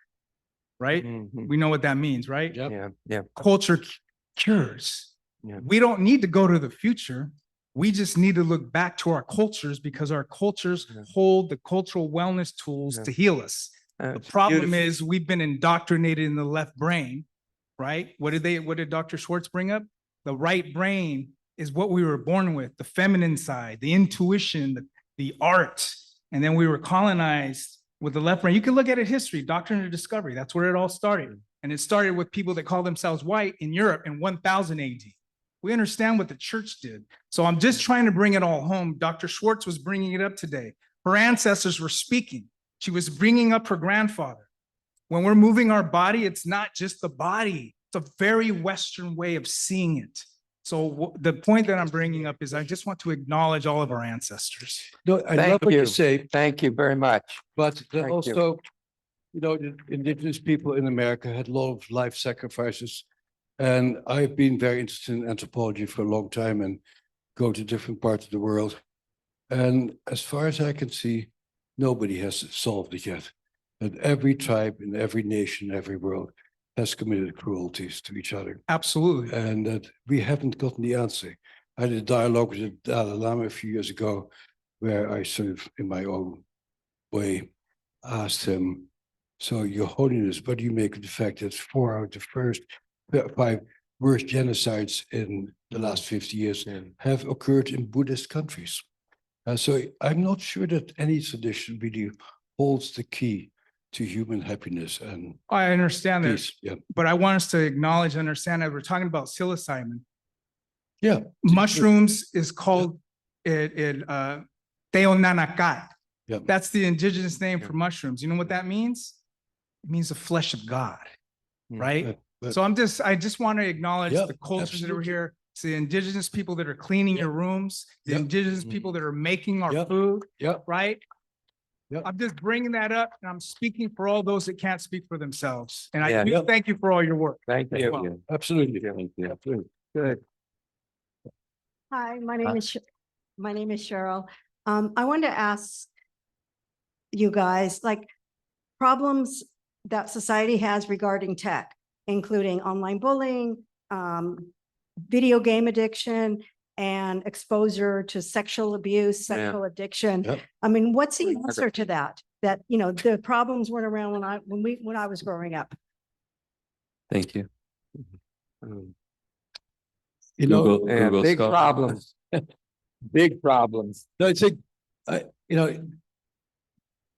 right? We know what that means, right? Yep. Yeah. Culture cures. Yeah. We don't need to go to the future. We just need to look back to our cultures because our cultures hold the cultural wellness tools to heal us. The It's problem beautiful. is we've been indoctrinated in the left brain, right? What did Dr. Schwartz bring up? The right brain is what we were born with, the feminine side, the intuition, the art. And then we were colonized with the left brain. You can look at it history, doctrine of discovery. That's where it all started. And it started with people that call themselves white in Europe in 1000 AD. We understand what the church did. So I'm just trying to bring it all home. Dr. Schwartz was bringing it up today. Her ancestors were speaking. She was bringing up her grandfather. When we're moving our body, it's not just the body. It's a very Western way of seeing it. So the point that I'm bringing up is I just want to acknowledge all of our ancestors. No, I Thank love what you. you say, Thank you very much. but Thank you. also, the indigenous people in America had a lot of life sacrifices. And I've been very interested in anthropology for a long time and go to different parts of the world. And as far as I can see, nobody has solved it yet. That every tribe in every nation, every world has committed cruelties to each other. Absolutely. And that we haven't gotten the answer. I had a dialogue with the Dalai Lama a few years ago where I sort of, in my own way, asked him, so Your Holiness, what do you make of the fact that 4 out of the first 5 worst genocides in the last 50 years have occurred in Buddhist countries? So I'm not sure that any tradition really holds the key to human happiness and I understand that, peace. Yeah. but I want us to acknowledge and understand that we're talking about psilocybin. Yeah. Mushrooms is called Teonanacat. Yeah. That's the indigenous name for mushrooms. You know what that means? It means the flesh of God, right? So I just want to acknowledge Yeah, the cultures that are absolutely. here. It's the indigenous people that are cleaning your rooms, the Yeah. indigenous people that are making our Yeah. food, Yeah. right? Yeah. I'm just bringing that up and I'm speaking for all those that can't speak for themselves. And I Yeah. do Yeah. thank you for all your work. Thank Thank you. you. Absolutely. Thank you. Absolutely. Good. Hi, my name is Cheryl. I wanted to ask you guys, like, problems that society has regarding tech, including online bullying, video game addiction, and exposure to sexual abuse, sexual addiction. Yep. I mean, what's the answer to that? That, the problems weren't around when I was growing up. Thank you. You know, Google, Yeah, Google big Scholar. problems. Big problems. no,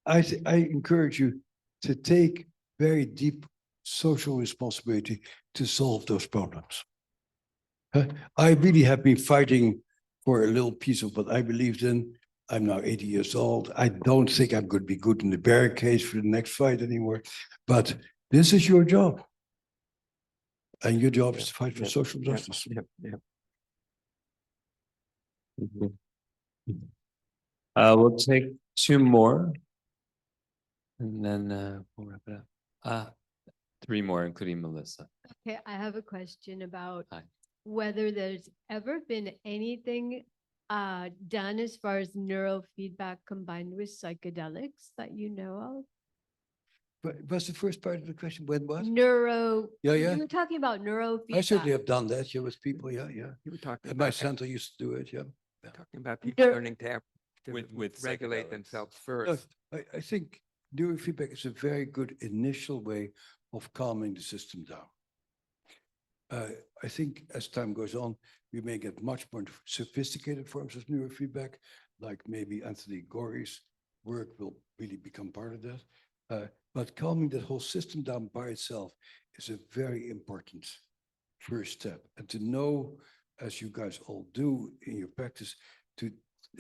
I think, I encourage you to take very deep social responsibility to solve those problems. I really have been fighting for a little piece of what I believed in. I'm now 80 years old. I don't think I'm going to be good in the barricades for the next fight anymore, but this is your job. And your job is to fight for Yep, social yep, justice. yep, yep. We'll take two more. And then we'll wrap it up. Three more, including Melissa. Okay, I have a question about Hi. whether there's ever been anything done as far as neurofeedback combined with psychedelics that you know of? But what's the first part of the question? When what? Yeah. Yeah. You were talking about I certainly neurofeedback. have done that, yeah, with people, yeah. You were talking And my about, center used to do it, yeah. talking about people There- learning to With regulate psychedelics. themselves No, first. I think neurofeedback is a very good initial way of calming the system down. I think as time goes on, we may get much more sophisticated forms of neurofeedback, like maybe Anthony Gorey's work will really become part of that. But calming that whole system down by itself is a very important first step. And to know, as you guys all do in your practice, to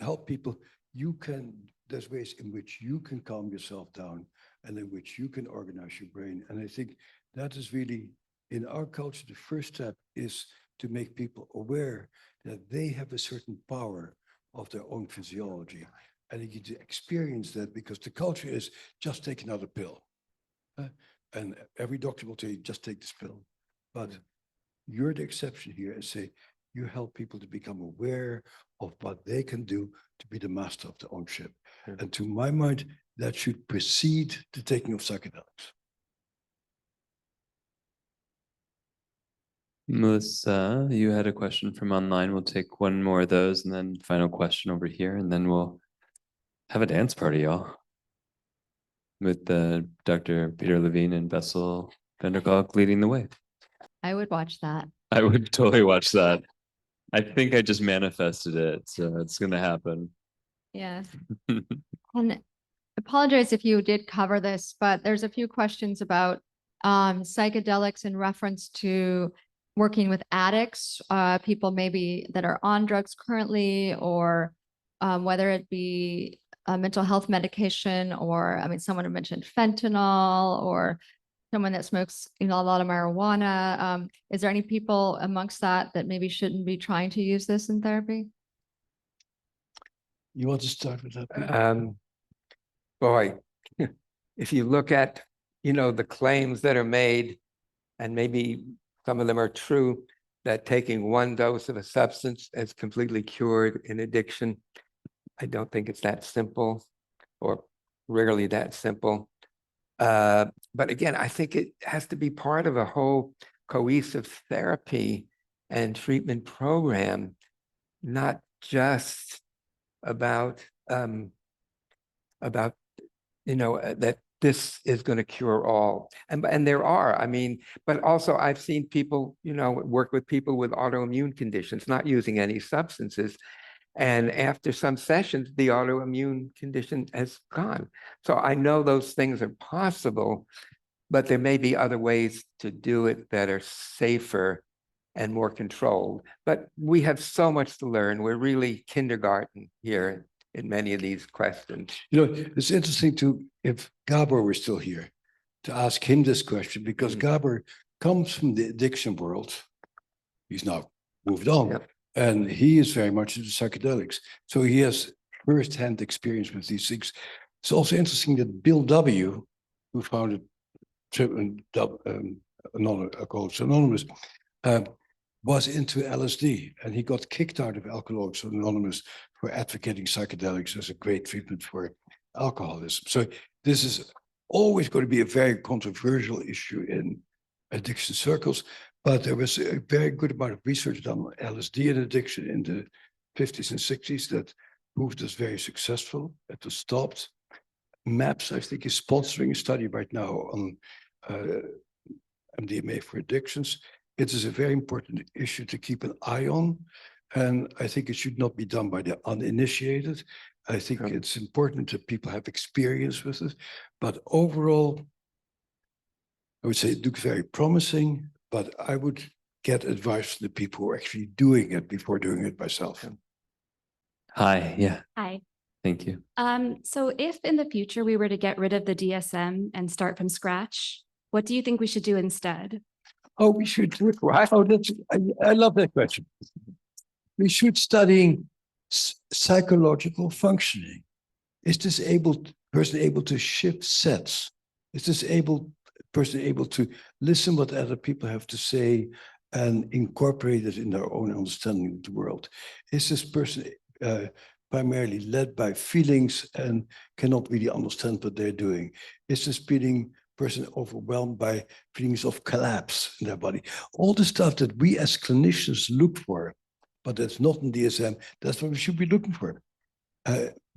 help people, there's ways in which you can calm yourself down and in which you can organize your brain. And I think that is really, in our culture, the first step is to make people aware that they have a certain power of their own physiology. And they get to experience that, because the culture is just take another pill. And every doctor will tell you, just take this pill. But you're the exception here, and say, you help people to become aware of what they can do to be the master of their own ship. And to my mind, that should precede the taking of psychedelics. Melissa, you had a question from online. We'll take one more of those and then final question over here, and then we'll have a dance party, y'all. With Dr. Peter Levine and Bessel van der Kolk leading the way. I would watch that. I would totally watch that. I think I just manifested it, so it's gonna happen. Yes. And apologize if you did cover this, but there's a few questions about psychedelics in reference to working with addicts, people maybe that are on drugs currently, or whether it be a mental health medication, or, I mean, someone had mentioned fentanyl, or someone that smokes, a lot of marijuana. Is there any people amongst that maybe shouldn't be trying to use this in therapy? You want to start with that, Peter? Boy, if you look at, the claims that are made, and maybe some of them are true, that taking one dose of a substance has completely cured an addiction. I don't think it's that simple, or rarely that simple. But again, I think it has to be part of a whole cohesive therapy and treatment program, not just about that this is going to cure all. And there are, but also I've seen people, work with people with autoimmune conditions, not using any substances. And after some sessions, the autoimmune condition has gone. So I know those things are possible, but there may be other ways to do it that are safer and more controlled. But we have so much to learn. We're really kindergarten here in many of these questions. It's interesting if Gabor were still here, to ask him this question, because Gabor comes from the addiction world. He's now moved on. Yep. And he is very much into psychedelics. So he has firsthand experience with these things. It's also interesting that Bill W., who founded Alcoholics Anonymous, was into LSD, and he got kicked out of Alcoholics Anonymous for advocating psychedelics as a great treatment for alcoholism. So this is always going to be a very controversial issue in addiction circles. But there was a very good amount of research done on LSD and addiction in the 50s and 60s that proved us very successful. It was stopped. MAPS, I think, is sponsoring a study right now on MDMA for addictions. it is a very important issue to keep an eye on. And I think it should not be done by the uninitiated. I think it's important that people have experience with it. But overall, I would say it looks very promising, but I would get advice from the people who are actually doing it before doing it myself. Hi, yeah, Hi. thank you. So if in the future we were to get rid of the DSM and start from scratch, what do you think we should do instead? Oh, we should do it. Oh, I love that question. We should study psychological functioning. Is this person able to shift sets? Is this person able to listen what other people have to say and incorporate it in their own understanding of the world? Is this person primarily led by feelings and cannot really understand what they're doing? Is this person overwhelmed by feelings of collapse in their body? All the stuff that we as clinicians look for, but that's not in DSM, that's what we should be looking for.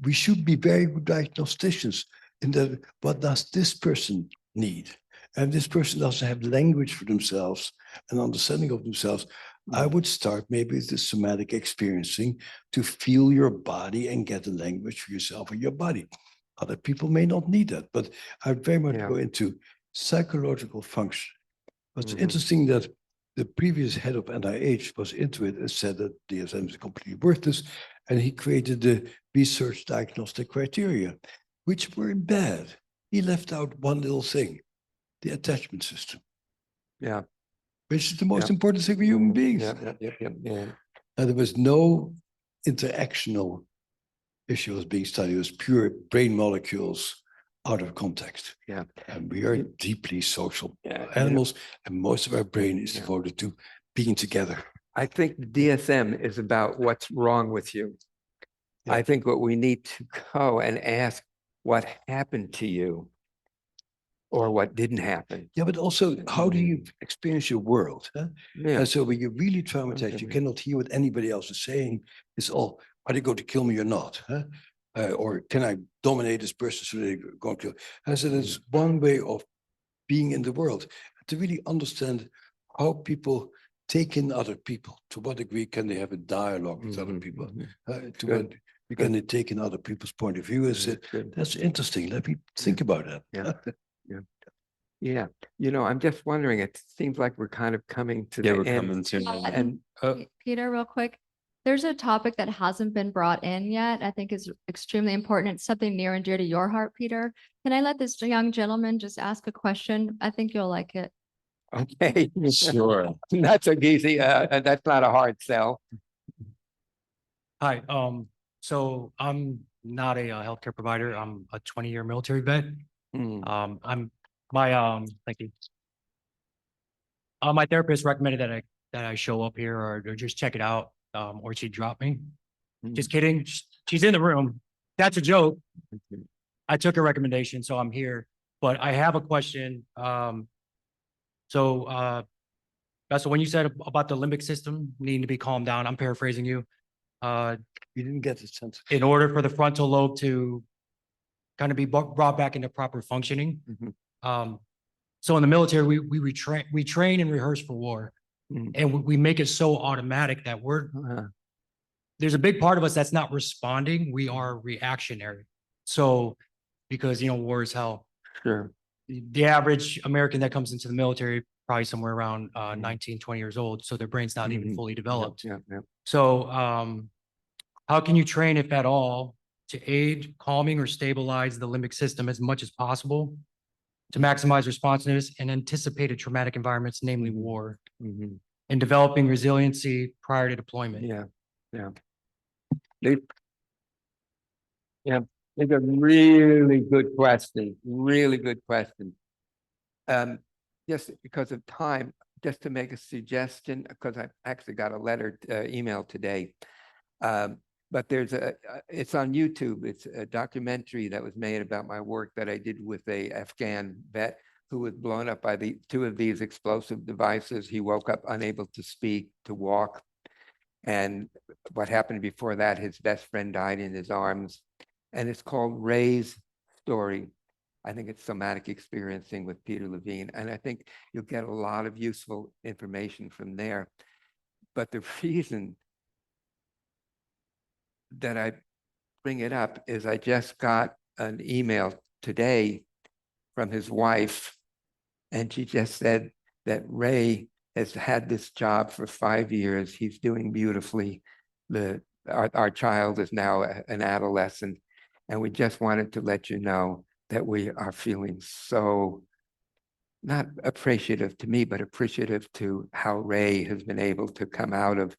We should be very good diagnosticians in that what does this person need? And this person doesn't have language for themselves and understanding of themselves. I would start maybe with the somatic experiencing to feel your body and get a language for yourself and your body. Other people may not need that, but I very much go into psychological function. What's interesting that the previous head of NIH was into it and said that DSM is completely worthless, and he created the research diagnostic criteria, which weren't bad. He left out one little thing, the attachment system. Yeah. Which is the most important thing for human beings. Yeah. And there was no interactional issue was being studied. It was pure brain molecules out of context. Yeah. And we are deeply social animals, and most of our brain is devoted to being together. I think the DSM is about what's wrong with you. I think what we need to go and ask what happened to you or what didn't happen. Yeah, but also, how do you experience your world? Huh? Yeah. And so when you're really traumatized, you cannot hear what anybody else is saying. It's all, are they going to kill me or not? Huh? Or can I dominate this person so they're going to kill? And so there's one way of being in the world, to really understand how people take in other people. To what degree can they have a dialogue with other people? To what can they take in other people's point of view? That's interesting. Let me think about that. Yeah. I'm just wondering, it seems like we're kind of coming to the We're end. coming to And Peter, real quick, there's a topic that hasn't been brought in yet. I think is extremely important. It's something near and dear to your heart, Peter. Can I let this young gentleman just ask a question? I think you'll like it. okay. Sure. Not so easy. That's not a hard sell. Hi, so I'm not a healthcare provider. I'm a 20-year military vet. Thank you. My therapist recommended that I show up here or just check it out, or she'd drop me. Just kidding. She's in the room. That's a joke. I took her recommendation, so I'm here. But I have a question. So when you said about the limbic system needing to be calmed down, I'm paraphrasing you. You didn't get the sense. In order for the frontal lobe to kind of be brought back into proper functioning. So in the military, we train and rehearse for war, and we make it so automatic that there's a big part of us that's not responding. We are reactionary. So because war is hell. Sure. The average American that comes into the military probably somewhere around 19, 20 years old. So their brain's not even fully developed. So how can you train, if at all, to aid calming or stabilize the limbic system as much as possible to maximize responsiveness and anticipated traumatic environments, namely war, and developing resiliency prior to deployment? It's a really good question. Really good question. Just because of time, just to make a suggestion, because I actually got a letter, email today. But it's on YouTube. It's a documentary that was made about my work that I did with a Afghan vet who was blown up by two of these explosive devices. He woke up unable to speak, to walk. And what happened before that, his best friend died in his arms. And it's called Ray's Story. I think it's somatic experiencing with Peter Levine. And I think you'll get a lot of useful information from there. But the reason that I bring it up is I just got an email today from his wife, and she just said that Ray has had this job for 5 years. He's doing beautifully. Our child is now an adolescent, and we just wanted to let you know that we are feeling so not appreciative to me, but appreciative to how Ray has been able to come out of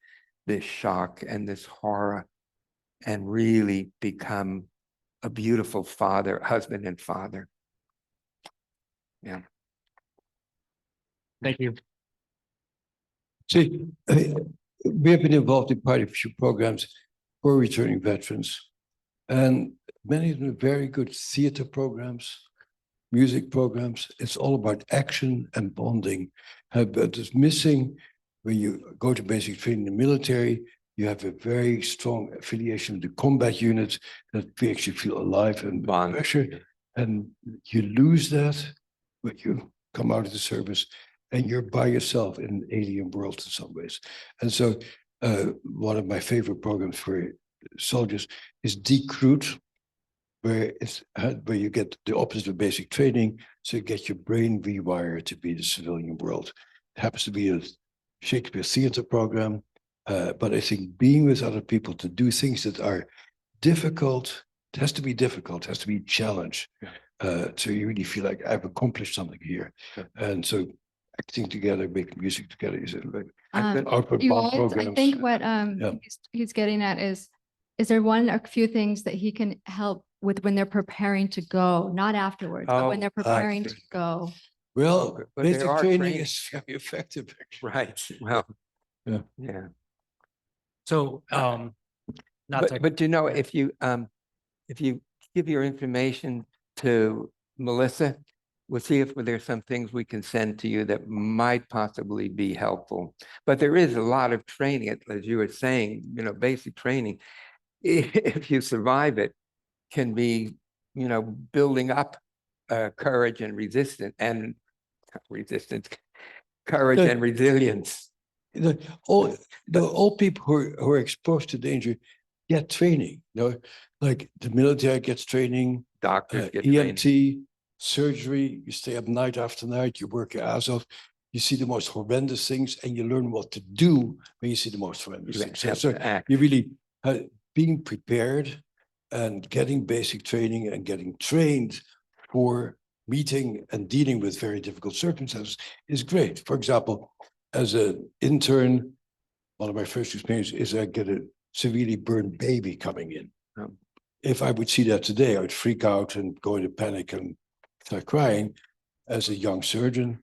this shock and this horror and really become a beautiful father, husband and father. Yeah. Thank you. See, we have been involved in quite a few programs for returning veterans, and many of them are very good theater programs, music programs. It's all about action and bonding. But it's missing when you go to basic training in the military. You have a very strong affiliation with the combat unit that makes you feel alive and pressure. And you lose that when you come out of the service and you're by yourself in an alien world in some ways. And so one of my favorite programs for soldiers is Decruit, where you get the opposite of basic training, so you get your brain rewired to be the civilian world. It happens to be a Shakespeare theater program, but I think being with other people to do things that are difficult, it has to be difficult, it has to be a challenge. So you really feel like I've accomplished something here. And so acting together, making music together is like outward bound programs. I think what he's getting at is there one or few things that he can help with when they're preparing to go, not afterwards, but when they're preparing to go? Well, but basic there are training is very effective, actually. Right. Well, yeah. So, but you know, if you give your information to Melissa, we'll see if there's some things we can send to you that might possibly be helpful. But there is a lot of training, as you were saying, you know, basic training, if you survive it, can be, you know, building up courage and courage and resilience. All people who are exposed to danger get training. You know, like the military gets training, doctors get EMT, training. surgery. You stay up night after night. You work your ass off. You see the most horrendous things, and you learn what to do when you see the most horrendous things. So you really being prepared and getting basic training and getting trained for meeting and dealing with very difficult circumstances is great. For example, as an intern, one of my first experiences is I get a severely burned baby coming in. If I would see that today, I would freak out and go into panic and start crying. As a young surgeon,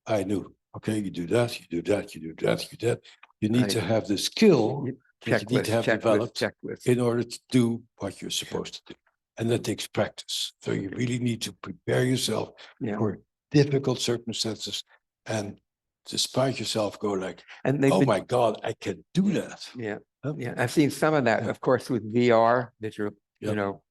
I knew, okay, you do that, you do that, you do that, you do that. You need to have the skill that you need to have developed in order to do what you're supposed to do. And that takes practice. So you really need to prepare yourself for difficult circumstances, and despite yourself go like, oh my God, I can do that. Yeah. Yeah. I've seen some of that, of course, with VR, visual, you know,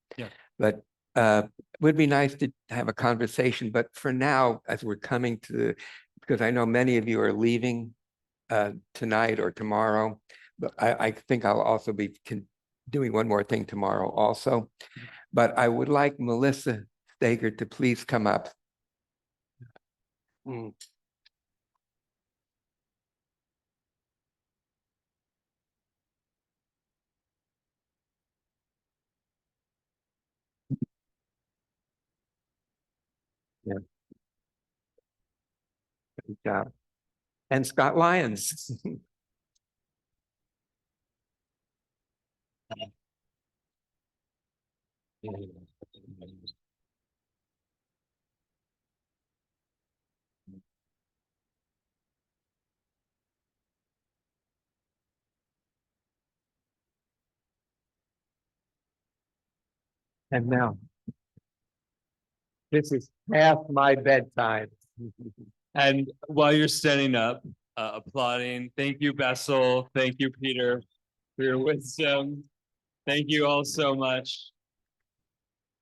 but it would be nice to have a conversation. But for now, as we're coming to, because I know many of you are leaving tonight or tomorrow, but I think I'll also be doing one more thing tomorrow also. But I would like Melissa Stager to please come up. Yeah. Good job. And Scott Lyons. And now, this is half my bedtime. And while you're standing up, applauding, thank you, Bessel. Thank you, Peter, for your wisdom. Thank you all so much.